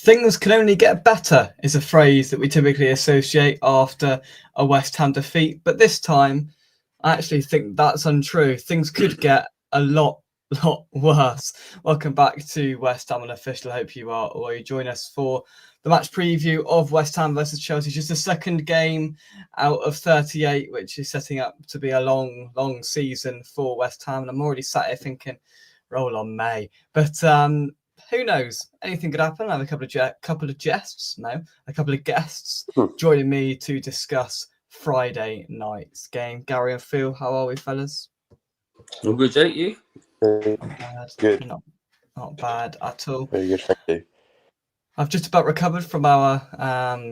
Things can only get better is a phrase that we typically associate after a West Ham defeat, but this time I actually think that's untrue. Things could get a lot worse. Welcome back to West Ham Unofficial. I hope you are, or you join us for the match preview of West Ham versus Chelsea. Just the second game out of 38, which is setting up to be a long season for West Ham. And I'm already sat here thinking, roll on May. But who knows? Anything could happen. I have a couple of guests joining me to discuss Friday night's game. Gary and Phil, how are we, fellas? All good, Jake. You? Good. Not bad at all. Very good, thank you. I've just about recovered from our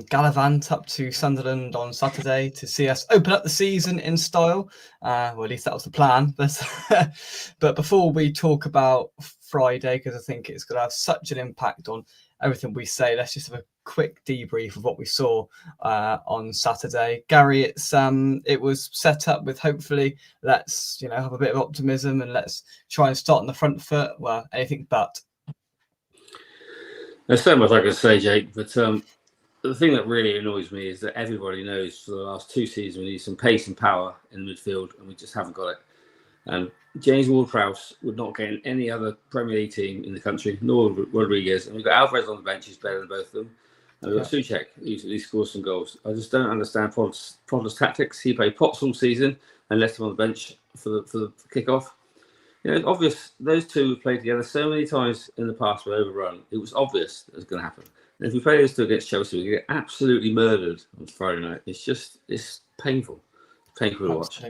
gallivant up to Sunderland on Saturday to see us open up the season in style. Well, at least that was the plan. But before we talk about Friday, because I think it's going to have such an impact on everything we say, let's just have a quick debrief of what we saw on Saturday. Gary, it was set up with hopefully let's have a bit of optimism and let's try and start on the front foot. Well, anything but. There's so much I could say, Jake, but the thing that really annoys me is that everybody knows for the last two seasons we need some pace and power in the midfield, and we just haven't got it. And James Ward-Prowse would not get in any other Premier League team in the country, nor Rodriguez. And we've got Alvarez on the bench, who's better than both of them. And we've got Souček, who scores some goals. I just don't understand Podol's tactics. He played Potts all season and left him on the bench for the kick-off. It's obvious those two have played together so many times in the past. Were overrun. It was obvious that it was going to happen. And if we play those two against Chelsea, we get absolutely murdered on Friday night. It's painful. It's painful to watch.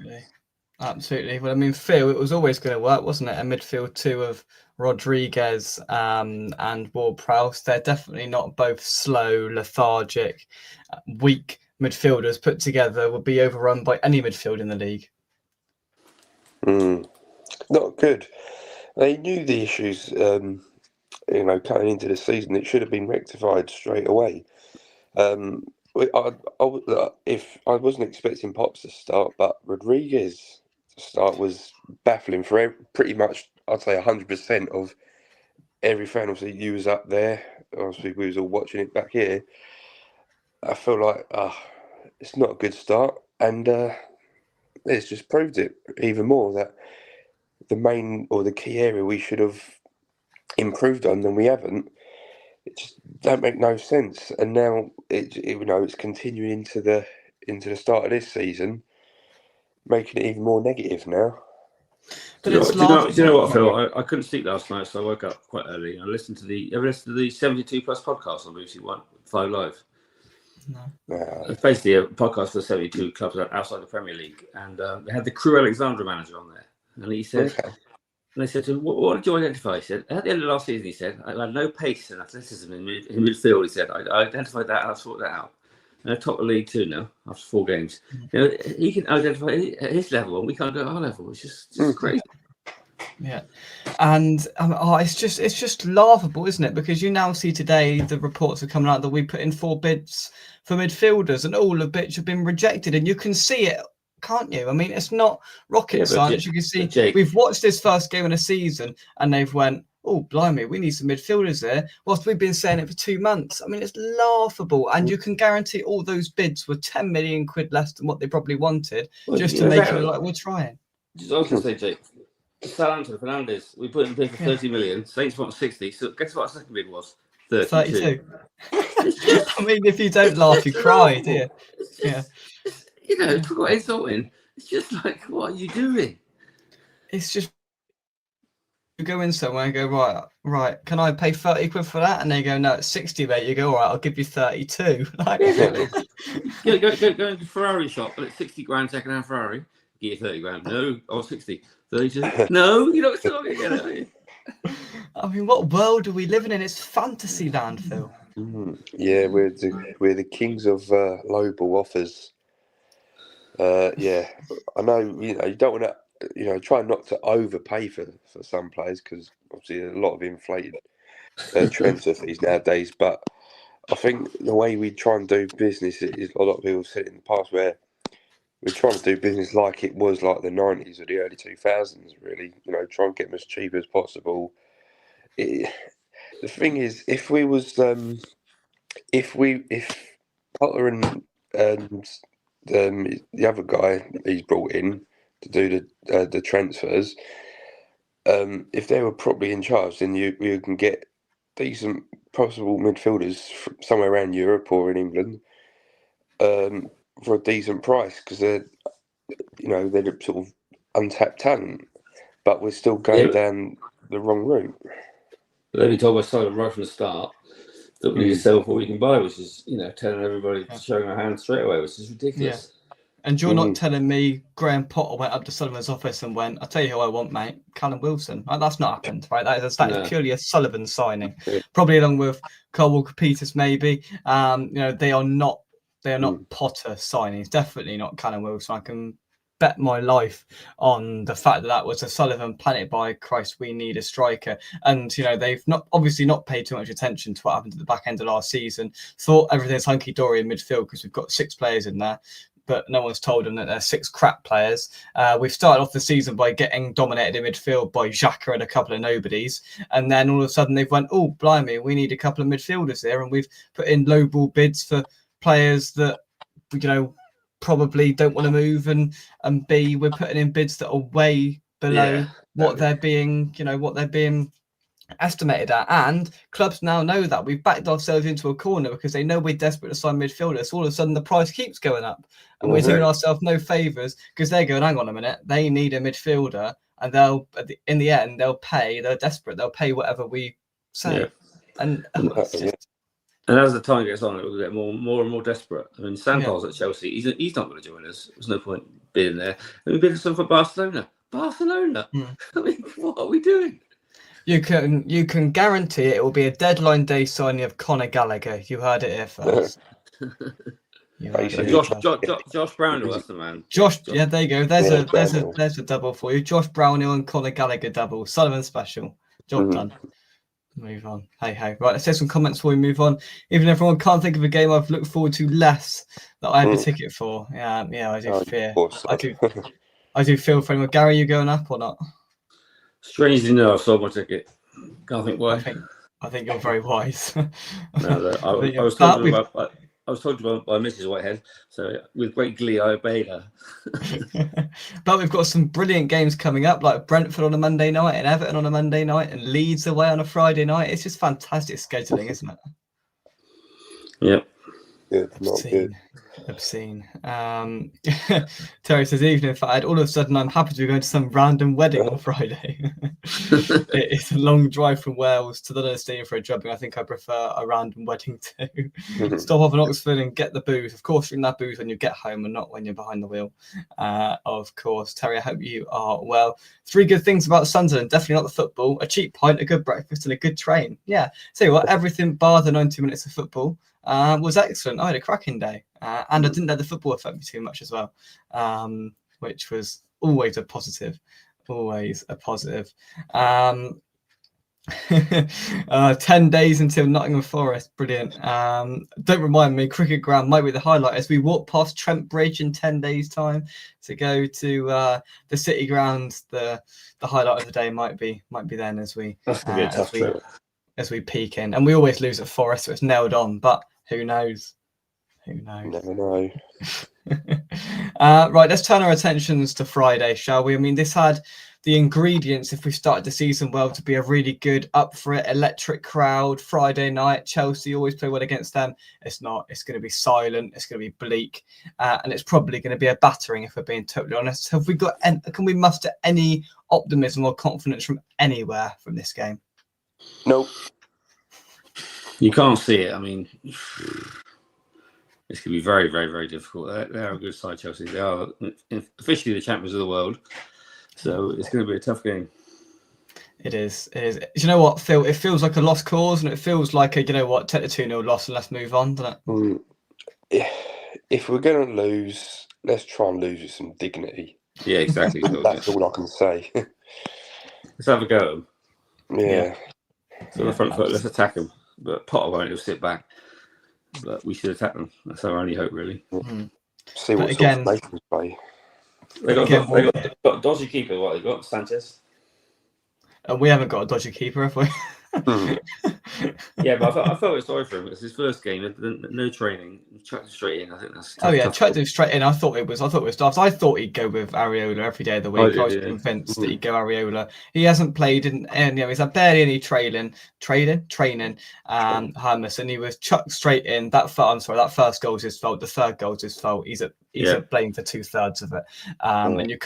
Absolutely. Well, I mean, Phil, it was always going to work, wasn't it? A midfield two of Rodriguez and Ward-Prowse. They're definitely not both slow, lethargic, weak midfielders put together would be overrun by any midfield in the league. Not good. They knew the issues, coming into the season. It should have been rectified straight away. If I wasn't expecting Potts to start, but Rodriguez to start was baffling for pretty much, I'd say 100% of every fan. Obviously, you was up there. Obviously, we was all watching it back here. I feel like it's not a good start, and it's just proved it even more that the main or the key area we should have improved on, and we haven't. It just don't make no sense. And now it's continuing into the start of this season, making it even more negative now. But do you know what, Phil? I couldn't sleep last night, so I woke up quite early. I listened to the 72 Plus podcast on BBC One 5 Live. No. It's basically a podcast for 72 clubs outside the Premier League, and they had the Crew Alexandra manager on there. And he said, and they said to him, what did you identify? He said, at the end of last season, he said, I had no pace and athleticism in midfield. He said, I identified that and I've sorted that out. And they're top of the league too now, after 4 games. He can identify at his level, and we can't go at our level. It's just crazy. Yeah, and it's just laughable, isn't it? Because you now see today the reports are coming out that we put in 4 bids for midfielders, and all the bids have been rejected, and you can see it, can't you? I mean, it's not rocket science. You can see we've watched this first game of the season, and they've went, oh, blimey, we need some midfielders there. Whilst we've been saying it for 2 months. I mean, it's laughable, and you can guarantee all those bids were 10 million quid less than what they probably wanted, just to make it look like we're trying. I was going to say, Jake. Southampton, Fernandez, we put in bid for 30 million. Saints want 60. So guess what our second bid was? 32. I mean, if you don't laugh, you cry, do you? Yeah. Talk about insulting. It's just like, what are you doing? It's just you go in somewhere and go, right, can I pay 30 quid for that? And they go, no, it's 60, mate. You go, all right, I'll give you 32. Like, go into Ferrari shop, but it's 60 grand second-hand Ferrari. Give you 30 grand. No, or 60. 32. No, you're not still going to get it, are you? I mean, what world are we living in? It's fantasy land, Phil. Yeah, we're the kings of lowball offers. I know. You don't want to. Try not to overpay for some players, because obviously there's a lot of inflated transfer fees nowadays. But I think the way we try and do business is, a lot of people have said it in the past, where we're trying to do business like it was like the 90s or the early 2000s, really. Try and get them as cheap as possible. The thing is, if we was if Potter and the other guy he's brought in to do the transfers, if they were properly in charge, then you can get decent possible midfielders from somewhere around Europe or in England for a decent price, because they're sort of untapped talent, but we're still going down the wrong route. They've been told by Simon right from the start that we need to sell before we can buy, which is, telling everybody, showing our hands straight away, which is ridiculous. And you're not telling me Graham Potter went up to Sullivan's office and went, "I'll tell you who I want, mate, Callum Wilson." Like, that's not happened, right? That is purely a Sullivan signing, probably along with Carl Walker-Peters, maybe. They are not Potter signings. Definitely not Callum Wilson. I can bet my life on the fact that was a Sullivan planted by, Christ, we need a striker. And they've obviously not paid too much attention to what happened at the back end of last season. Thought everything's hunky-dory in midfield because we've got 6 players in there, but no one's told them that they're 6 crap players. We've started off the season by getting dominated in midfield by Xhaka and a couple of nobodies, and then all of a sudden they've went, "Oh, blimey, we need a couple of midfielders here," and we've put in lowball bids for players that probably don't want to move, and we're putting in bids that are way below what they're being estimated at. And clubs now know that we've backed ourselves into a corner because they know we're desperate to sign midfielders. So all of a sudden the price keeps going up, and we're doing ourselves no favors because they're going, "Hang on a minute, they need a midfielder," and in the end they'll pay. They're desperate. They'll pay whatever we say. And as the time gets on, it will get more and more desperate. I mean, Sampol's at Chelsea. He's not going to join us. There's no point being there. And we've been for Barcelona. I mean, what are we doing? You can guarantee it will be a deadline day signing of Conor Gallagher. You heard it here first. Josh Brownhill, that's the man. There you go. There's a double for you. Josh Brownhill and Conor Gallagher double. Sullivan special. Job done. Move on. Hey. Right, let's take some comments before we move on. Even if everyone can't think of a game I've looked forward to less that I have a ticket for. Yeah, I do fear. I do feel for anyone. Gary, you going up or not? Strangely, no, I've sold my ticket. Can't think why. I think you're very wise. I was told by Mrs. Whitehead, so with great glee I obeyed her. But we've got some brilliant games coming up, like Brentford on a Monday night and Everton on a Monday night and Leeds away on a Friday night. It's just fantastic scheduling, isn't it? Yep. Obscene. Terry says, "Even if I had all of a sudden, I'm happy to be going to some random wedding on Friday." It's a long drive from Wales to London Stadium for a drubbing. I think I prefer a random wedding too. Stop off in Oxford and get the booze. Of course, drink that booze when you get home and not when you're behind the wheel. Of course. Terry, I hope you are well. 3 good things about Sunderland. Definitely not the football. A cheap pint, a good breakfast, and a good train. Yeah. Tell you what, everything bar the 90 minutes of football was excellent. I had a cracking day, and I didn't let the football affect me too much as well, which was always a positive. 10 days until Nottingham Forest. Brilliant. Don't remind me, cricket ground might be the highlight as we walk past Trent Bridge in 10 days time to go to the City ground. The highlight of the day might be then as we peek in, and we always lose at Forest, so it's nailed on, but who knows? Never know. Right, let's turn our attentions to Friday, shall we? I mean, this had the ingredients, if we started the season well, to be a really good, up for it, electric crowd. Friday night, Chelsea always play well against them. It's not. It's going to be silent. It's going to be bleak, and it's probably going to be a battering, if we're being totally honest. Have we got? Can we muster any optimism or confidence from anywhere from this game? Nope. You can't see it. I mean, it's going to be very, very, very difficult. They're a good side, Chelsea. They are officially the champions of the world. So it's going to be a tough game. It is. Do you know what, Phil? It feels like a lost cause, and it feels like a, take the 2-0 loss and let's move on, doesn't it? If we're going to lose, let's try and lose with some dignity. Yeah, exactly. That's all I can say. Let's have a go. Yeah. So on the front foot, let's attack them. But Potter won't, he'll sit back. But we should attack them. That's our only hope, really. See what sort of nations play. They got a dodgy keeper. What they got? Sanchez. We haven't got a dodgy keeper, have we? Yeah, but I felt sorry for him. It's his first game, no training, chucked him straight in. I think that's Oh yeah, tough. chucked him straight in. I thought it was daft. I thought he'd go with Areola every day of the week. I was yeah. convinced that he'd go Areola. He hasn't played in, and he's had barely any training. Hermes, and he was chucked straight in. That first goal was his fault. The third goal was his fault. He's at blame for 2/3 of it. And you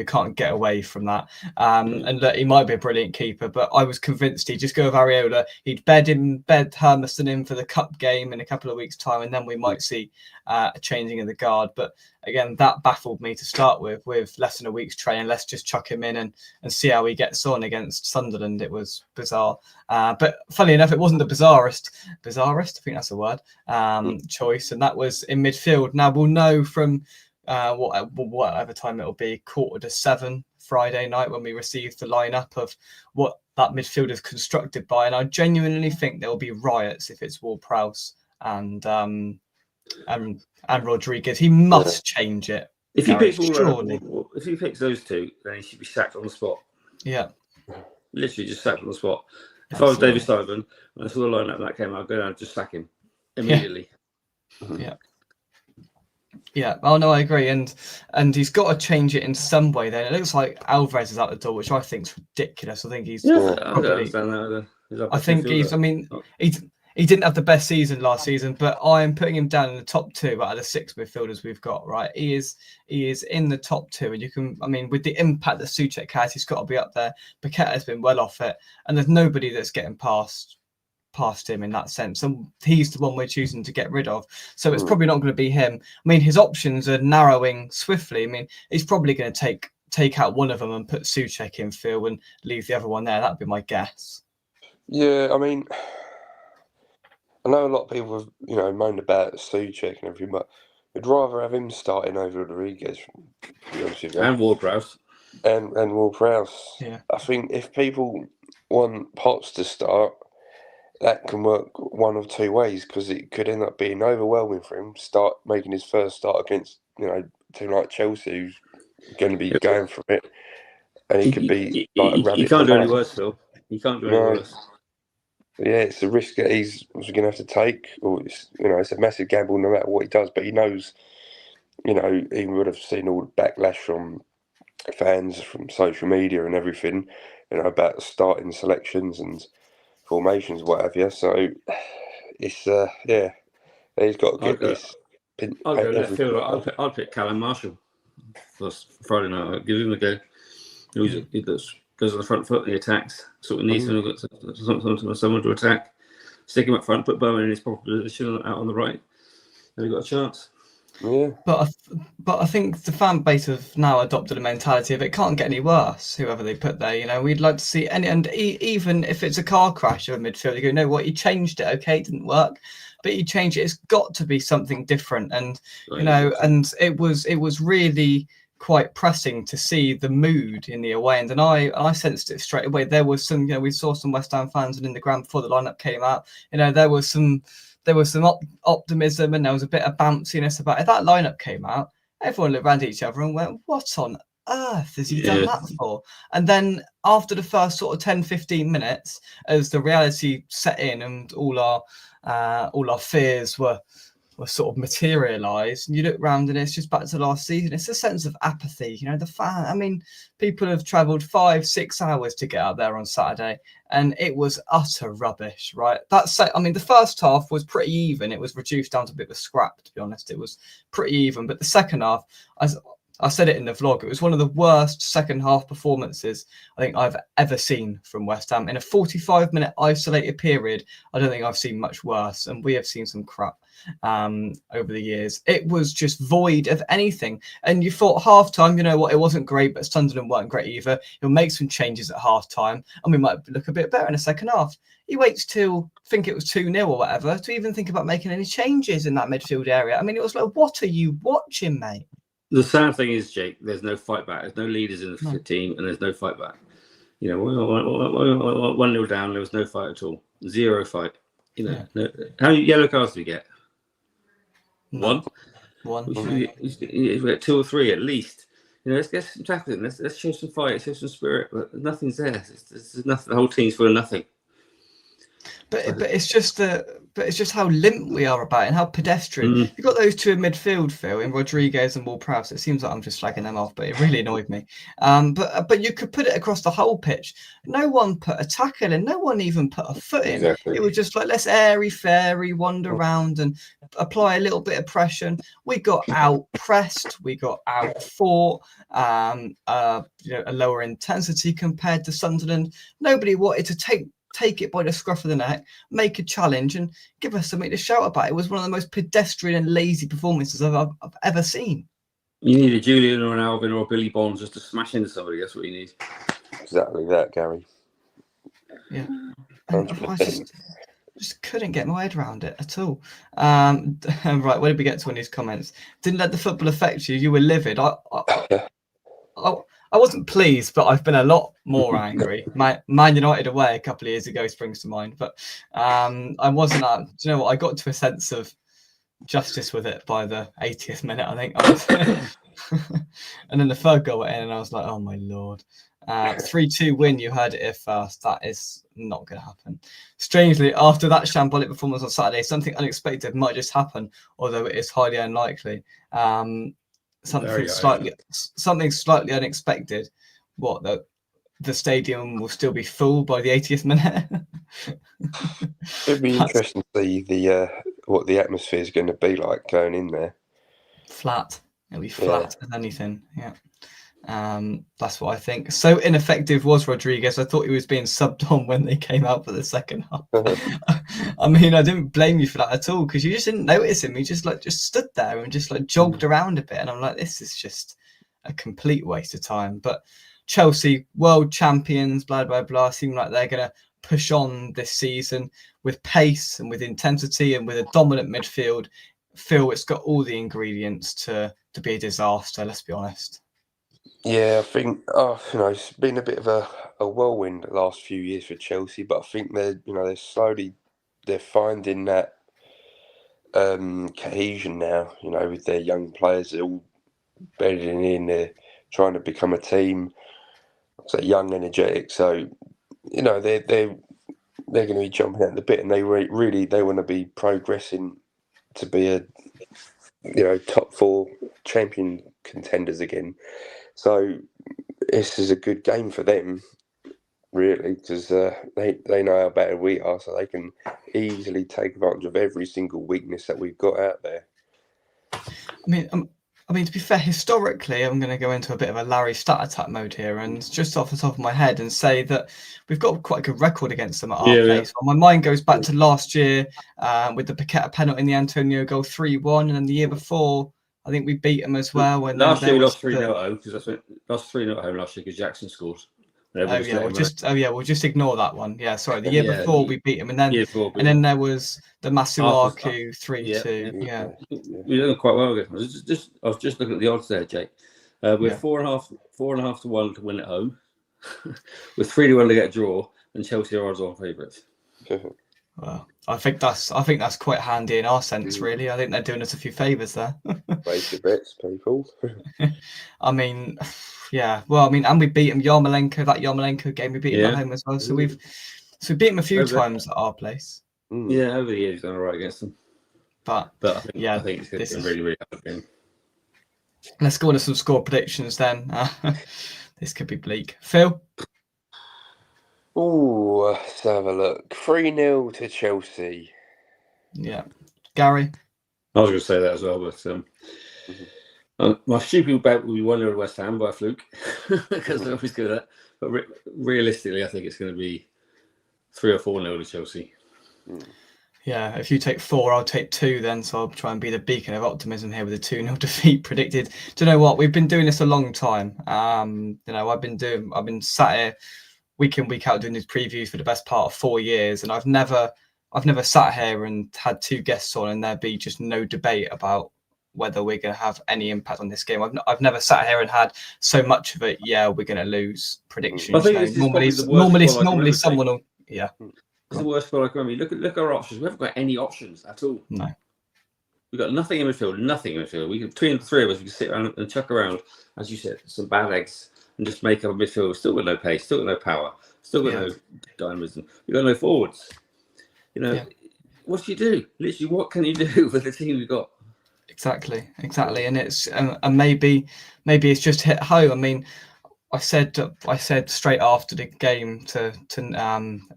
can't get away from that. And look, he might be a brilliant keeper, but I was convinced he'd just go with Areola. He'd bed Hermiston in for the cup game in a couple of weeks' time, and then we might see a changing of the guard. But again, that baffled me to start with less than a week's training. Let's just chuck him in and see how he gets on against Sunderland. It was bizarre. But funny enough, it wasn't the bizarrest, I think that's a word, choice. And that was in midfield. Now we'll know from whatever time it'll be, 6:45 Friday night, when we receive the lineup of what that midfield is constructed by. And I genuinely think there will be riots if it's Ward-Prowse and Rodriguez. He must change it. If he picks those two, then he should be sacked on the spot. Yeah, literally just sacked on the spot. If I was David Simon and I saw the lineup that came out, I'd go down and just sack him immediately. Yeah. Oh no, I agree, and he's got to change it in some way. Then it looks like Alvarez is out the door, which I think is ridiculous. I think he's I don't understand that. I think he's. I mean, he didn't have the best season last season, but I am putting him down in the top 2 out of the 6 midfielders we've got. Right, he is in the top 2, and you can. I mean, with the impact that Souček has, he's got to be up there. Paqueta has been well off it, and there's nobody that's getting past him in that sense, and he's the one we're choosing to get rid of. So it's probably not going to be him. I mean, his options are narrowing swiftly. I mean, he's probably going to take out one of them and put Souček in field and leave the other one there. That'd be my guess. Yeah, I mean, I know a lot of people have moaned about Souček and everything, but I'd rather have him starting over Rodriguez, to be honest with you. And Ward-Prowse. And Ward-Prowse. Yeah. I think if people want Potts to start, that can work one of two ways, because it could end up being overwhelming for him. Start making his first start against a team like Chelsea, who's going to be going for it, and he could be like a rabbit. He can't do any worse, Phil. He can't do any worse. Yeah, it's a risk that he's going to have to take, or it's a massive gamble no matter what he does. But he knows, he would have seen all the backlash from fans, from social media and everything, about starting selections and formations, what have you. So it's he's got to get this. I'll go left field. I'll pick Callum Marshall for Friday night. I'll give him a go. He goes on the front foot, he attacks. Sort of needs someone to attack. Stick him up front, put Bowen in his proper position out on the right. Then we've got a chance. Yeah. But I think the fan base have now adopted a mentality of it can't get any worse, whoever they put there. We'd like to see even if it's a car crash of a midfield, you go, no, what, he changed it, okay, it didn't work, but he changed it. It's got to be something different, and and it was really quite pressing to see the mood in the away end, and I sensed it straight away. There was some, we saw some West Ham fans, and in the ground before the lineup came out, there was some optimism, and there was a bit of bounciness about it. That lineup came out, everyone looked around at each other and went, what on earth has he done that for? And then after the first sort of 10-15 minutes, as the reality set in and all our fears were sort of materialised, and you look round and it's just back to last season. It's a sense of apathy. The fan, I mean, people have travelled 5-6 hours to get out there on Saturday, and it was utter rubbish, right? The first half was pretty even. It was reduced down to a bit of a scrap, to be honest. It was pretty even, but the second half, I said it in the vlog, it was one of the worst second half performances I think I've ever seen from West Ham. In a 45-minute isolated period, I don't think I've seen much worse, and we have seen some crap over the years. It was just void of anything. And you thought half-time, it wasn't great, but Sunderland weren't great either. He'll make some changes at half-time, and we might look a bit better in the second half. He waits till, I think it was 2-0 or whatever, to even think about making any changes in that midfield area. I mean, it was like, what are you watching, mate? The sad thing is, Jake, there's no fight back. There's no leaders in the team, and there's no fight back. 1-0 down, there was no fight at all. Zero fight. How many yellow cards do we get? One. We get 2 or 3 at least. Let's get some tackling. Let's show some fight, show some spirit. But nothing's there. There's nothing. The whole team's full of nothing. But it's just how limp we are about it and how pedestrian. You've got those two in midfield, Phil, in Rodriguez and Ward-Prowse. It seems like I'm just slagging them off, but it really annoyed me. But you could put it across the whole pitch. No one put a tackle in. No one even put a foot in. Exactly. It was just like, let's airy-fairy wander around and apply a little bit of pressure. We got out-pressed. We got out-fought. A lower intensity compared to Sunderland. Nobody wanted to take it by the scruff of the neck, make a challenge, and give us something to shout about. It was one of the most pedestrian and lazy performances I've ever seen. You need a Julian or an Alvin or a Billy Bonds just to smash into somebody. That's what you need. Exactly that, Gary. Yeah. I just couldn't get my head around it at all. Right, where did we get to in these comments? Didn't let the football affect you. You were livid. I wasn't pleased, but I've been a lot more angry. Man United away a couple of years ago springs to mind, but I wasn't. Do you know what? I got to a sense of justice with it by the 80th minute, I think. And then the third goal went in, and I was like, "Oh my lord!" 3-2 win. You heard it here first. That is not going to happen. Strangely, after that shambolic performance on Saturday, something unexpected might just happen, although it is highly unlikely. Something slightly unexpected. What, the stadium will still be full by the 80th minute? It'd be interesting to see what the atmosphere is going to be like going in there. Flat. It'll be flat as anything. Yeah. That's what I think. So ineffective was Rodriguez. I thought he was being subbed on when they came out for the second half. I mean, I didn't blame you for that at all, because you just didn't notice him. He just stood there and just jogged around a bit, and I'm like, this is just a complete waste of time. But Chelsea, world champions, blah blah blah, seem like they're gonna push on this season with pace and with intensity and with a dominant midfield. Phil, it's got all the ingredients to be a disaster. Let's be honest. Yeah, I think it's been a bit of a whirlwind the last few years for Chelsea, but I think they're finding that cohesion now. With their young players, they're all bedding in. They're trying to become a team. So young, energetic. So they're going to be jumping at the bit, and they want to be progressing to be a top 4 champion contenders again. So this is a good game for them, really, because they know how better we are, so they can easily take advantage of every single weakness that we've got out there. I mean, to be fair, historically, I'm going to go into a bit of a Larry stat attack mode here, and just off the top of my head, and say that we've got quite a good record against them at our place. Well, my mind goes back to last year with the Paqueta penalty in the Antonio goal 3-1, and then the year before, I think we beat them as well. And last year we lost 3-0 at home, because lost 3-0 at home last year because Jackson scored. We'll just ignore that one. Yeah, sorry. The year before we beat them, and then there was the Masuaku 3-2. Yeah, we done quite well against them. I was just looking at the odds there, Jake. We're 4.5 to 1 to win at home, with 3-1 to get a draw, and Chelsea are odds-on favourites. Well, I think that's quite handy in our sense, really. I think they're doing us a few favours there. Place your bets, people. I mean, yeah. Well, I mean, and we beat them. Yarmolenko game, we beat him at home as well. So we beat him a few times at our place. Yeah, over the years, he's done all right against them. But I think it's going to be really, really hard game. Let's go on to some score predictions then. This could be bleak. Phil? Oh, let's have a look. 3-0 to Chelsea. Yeah. Gary? I was going to say that as well, but my stupid bet will be 1-0 to West Ham by a fluke, because I always do that. But realistically, I think it's going to be 3 or 4-0 to Chelsea. Yeah, if you take 4, I'll take 2 then. So I'll try and be the beacon of optimism here with a 2-0 defeat predicted. Do you know what? We've been doing this a long time. I've been sat here week in, week out doing these previews for the best part of 4 years, and I've never sat here and had 2 guests on and there be just no debate about whether we're going to have any impact on this game. I've never sat here and had so much of it. Yeah, we're going to lose predictions. I think this is normally someone will. Yeah, it's the worst spot I can remember. Look at our options. We haven't got any options at all. No, we've got nothing in midfield. We can, between the 3 of us, we can sit around and chuck around, as you said, some bad eggs and just make up a midfield. Still got no pace, still got no power, still got no dynamism. We've got no forwards. You know, Yeah. what do you do? Literally, what can you do with the team we've got? Exactly, and it's and maybe it's just hit home. I mean, I said straight after the game to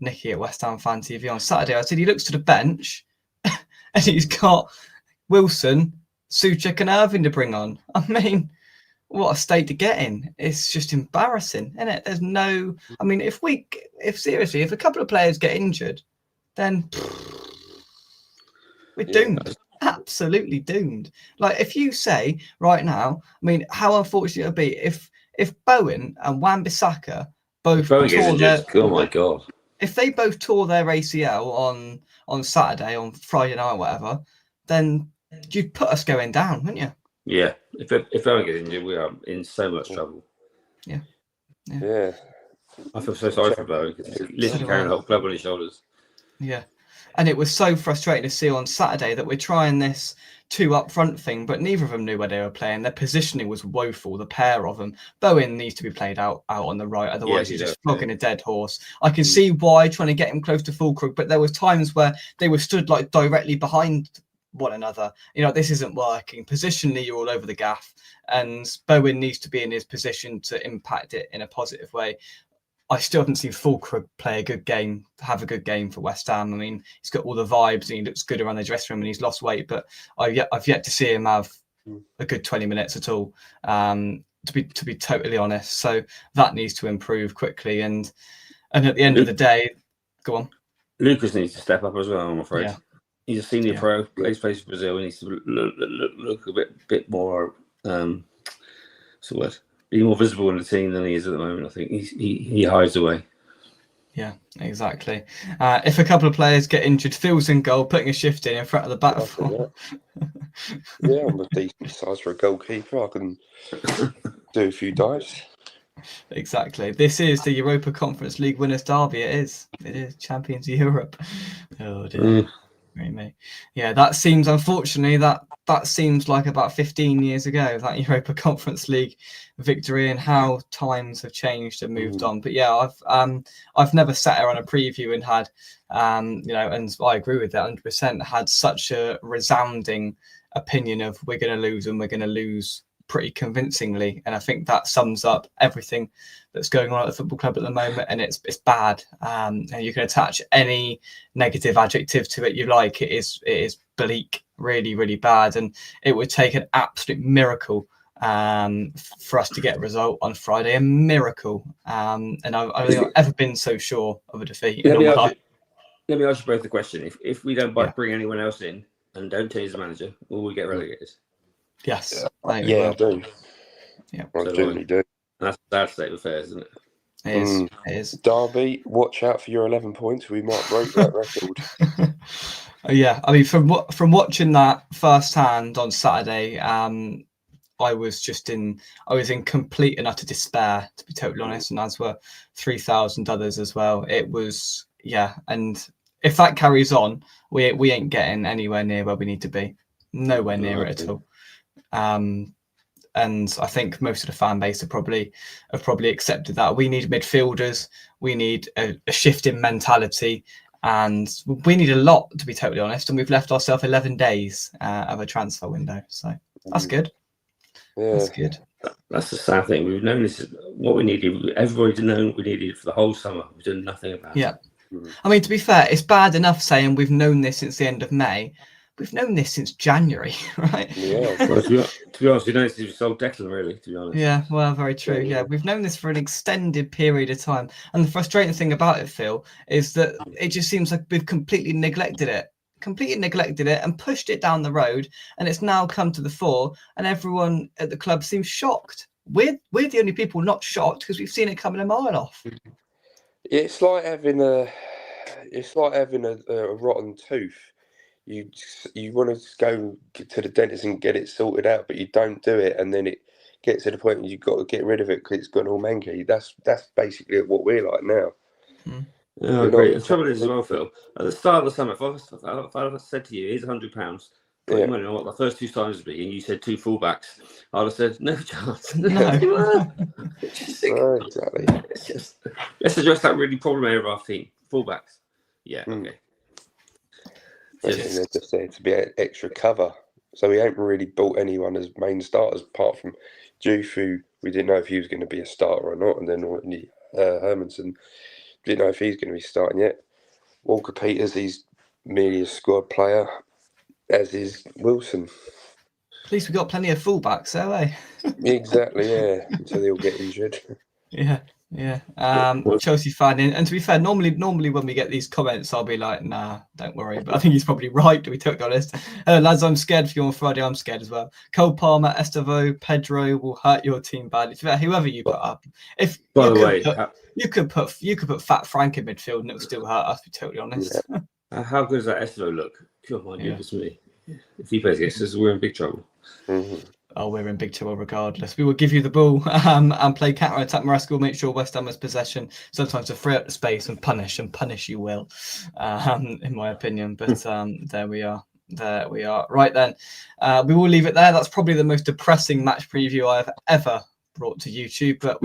Nicky at West Ham Fan TV on Saturday. I said he looks to the bench, and he's got Wilson, Suchek, and Irving to bring on. I mean, what a state to get in! It's just embarrassing, isn't it? There's no. I mean, if a couple of players get injured, then we're doomed. Absolutely doomed. Like, if you say right now, I mean, how unfortunate it would be if Bowen and Wan-Bissaka both tore their, oh my god, if they both tore their ACL on Saturday, on Friday night, or whatever, then you'd put us going down, wouldn't you? Yeah. If Bowen gets injured, we are in so much trouble. Yeah. I feel so sorry for Bowen because he's literally carrying the whole club on his shoulders. Yeah. And it was so frustrating to see on Saturday that we're trying this 2 up front thing, but neither of them knew where they were playing. Their positioning was woeful, the pair of them. Bowen needs to be played out on the right, otherwise he's just flogging a dead horse. I can see why, trying to get him close to Fulkrug, but there was times where they were stood like directly behind one another. You know, this isn't working. Positionally, you're all over the gaff, and Bowen needs to be in his position to impact it in a positive way. I still haven't seen Fulkrug have a good game for West Ham. I mean, he's got all the vibes and he looks good around the dressing room and he's lost weight, but I've yet to see him have a good 20 minutes at all, to be totally honest. So that needs to improve quickly. And at the end of the day, go on. Lucas needs to step up as well, I'm afraid. Yeah. He's a senior pro, plays for Brazil, and needs to look a bit more, be more visible in the team than he is at the moment. I think he hides away. Yeah, exactly. If a couple of players get injured, Phil's in goal, putting a shift in front of the back four. Yeah, I'm a decent size for a goalkeeper. I can do a few dives. Exactly. This is the Europa Conference League winners' derby. It is champions of Europe. Oh dear. Me. Yeah, that seems, unfortunately, that seems like about 15 years ago, that Europa Conference League victory, and how times have changed and moved on. But yeah, I've never sat here on a preview and had and I agree with that 100%, had such a resounding opinion of we're going to lose, and we're going to lose pretty convincingly. And I think that sums up everything that's going on at the football club at the moment, and it's bad. And you can attach any negative adjective to it you like. It is bleak, really, really bad, and it would take an absolute miracle for us to get a result on Friday. A miracle. And I don't think I've ever been so sure of a defeat. Let me ask you both the question: if we don't bring anyone else in and don't change the manager, will we get relegated? Yes. I do. Yeah, I generally do. That's a sad state of affairs, isn't it? It is. Derby, watch out for your 11 points. We might break that record. Yeah, I mean, from watching that firsthand on Saturday, I was in complete and utter despair, to be totally honest, and as were 3,000 others as well. It was, and if that carries on, we ain't getting anywhere near where we need to be. Nowhere near it at all. And I think most of the fan base have probably accepted that. We need midfielders. We need a shift in mentality, and we need a lot, to be totally honest. And we've left ourselves 11 days of a transfer window, so that's good. Yeah. That's good. That's the sad thing. We've known this is what we needed. Everybody's known what we needed for the whole summer. We've done nothing about it. Yeah. I mean, to be fair, it's bad enough saying we've known this since the end of May. We've known this since January, right? Yeah. Well, to be honest, we know since we sold Declan, really, to be honest. Yeah, well, very true. Yeah, we've known this for an extended period of time. And the frustrating thing about it, Phil, is that it just seems like we've completely neglected it and pushed it down the road. And it's now come to the fore, and everyone at the club seems shocked. We're the only people not shocked because we've seen it coming a mile off. It's like having a rotten tooth. You want to go to the dentist and get it sorted out, but you don't do it, and then it gets to the point where you've got to get rid of it because it's gone all manky. That's basically what we're like now. Oh, great. The trouble is as well, Phil, at the start of the summer, if I said to you, here's £100, put your money on what the first 2 times would be, and you said 2 fullbacks, I'd have said, no chance. No. Exactly. Let's address that really problem area of our team. Fullbacks. Yeah, okay. I think they're just there to be extra cover. So we ain't really bought anyone as main starters apart from Jufu. We didn't know if he was going to be a starter or not, and then Hermanson didn't know if he's going to be starting yet. Walker Peters, he's merely a squad player, as is Wilson. At least we've got plenty of fullbacks, so eh? Exactly, yeah. Until they all get injured. Yeah. Chelsea fan, and to be fair, normally when we get these comments, I'll be like, nah, don't worry. But I think he's probably right, to be totally honest. Lads, I'm scared for you on Friday. I'm scared as well. Cole Palmer, Estevao, Pedro will hurt your team badly. Whoever you put up, if by the way, you could put Fat Frank in midfield, and it would still hurt us. To be totally honest. Yeah. How good does that Estevao look? God, my goodness me! If he plays against us, we're in big trouble. Mm-hmm. Oh, we're in big trouble regardless. We will give you the ball and play counter-attack. Maresca will make sure West Ham has possession, sometimes to free up the space and punish you will, in my opinion. But there we are. Right then, we will leave it there. That's probably the most depressing match preview I have ever brought to YouTube, but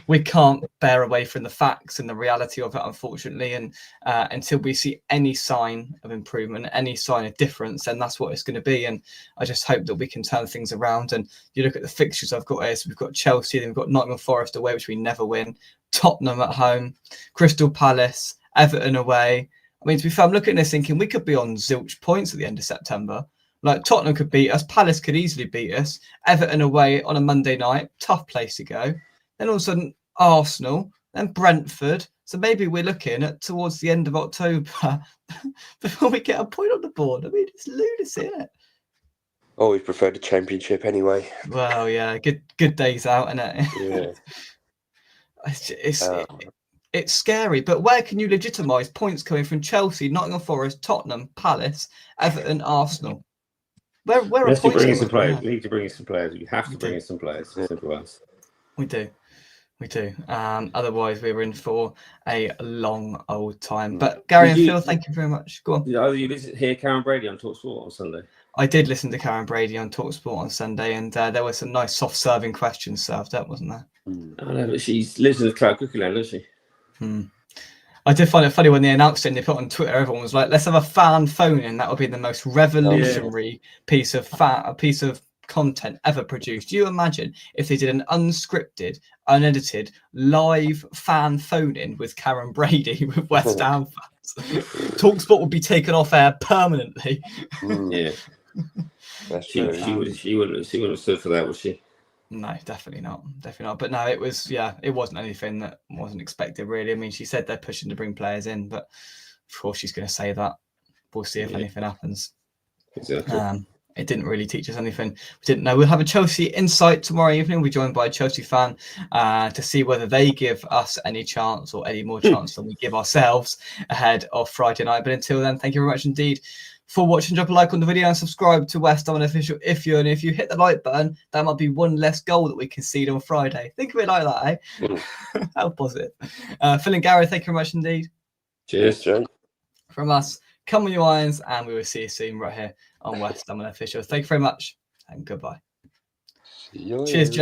we can't bear away from the facts and the reality of it, unfortunately. And until we see any sign of improvement, any sign of difference, then that's what it's going to be. And I just hope that we can turn things around. And you look at the fixtures I've got here. So we've got Chelsea, then we've got Nottingham Forest away, which we never win. Tottenham at home, Crystal Palace, Everton away. I mean, to be fair, I'm looking at this thinking we could be on zilch points at the end of September. Like Tottenham could beat us, Palace could easily beat us, Everton away on a Monday night, tough place to go. Then all of a sudden Arsenal, then Brentford. So maybe we're looking at towards the end of October before we get a point on the board. I mean, it's lunacy, isn't it? Always preferred the Championship anyway. Well, yeah, good days out, isn't Yeah. it? It's scary, but where can you legitimise points coming from Chelsea, Nottingham Forest, Tottenham, Palace, Everton, Arsenal? Where are points bring in some coming players. from? We need to bring in some players. We have to bring in some players. Simple as. We do. Otherwise, we were in for a long old time. But Gary and Phil, thank you very much. Go on. You hear Karen Brady on TalkSport on Sunday? I did listen to Karen Brady on TalkSport on Sunday, and there were some nice soft-serving questions served up, wasn't there? I know, but she lives in the cloud cookie land, doesn't she? I did find it funny when they announced it and they put it on Twitter. Everyone was like, "Let's have a fan phone in. That would be the most revolutionary piece of content ever produced." You imagine if they did an unscripted, unedited, live fan phone in with Karen Brady with West Ham fans. TalkSport would be taken off air permanently. Yeah, that's true. She wouldn't have stood for that, would she? No, definitely not. But no, it wasn't anything that wasn't expected, really. I mean, she said they're pushing to bring players in, but of course she's going to say that. We'll see if anything happens. Exactly. It didn't really teach us anything. We didn't know. We'll have a Chelsea Insight tomorrow evening. We'll be joined by a Chelsea fan to see whether they give us any chance or any more chance than we give ourselves ahead of Friday night. But until then, thank you very much indeed for watching. Drop a like on the video and subscribe to West Ham Official if you hit the like button. That might be one less goal that we concede on Friday. Think of it like that, eh? How positive. Phil and Gary, thank you very much indeed. Cheers, Joe. From us, come on you irons, and we will see you soon right here on West Ham Official. Thank you very much and goodbye. See you later. Cheers, Joe.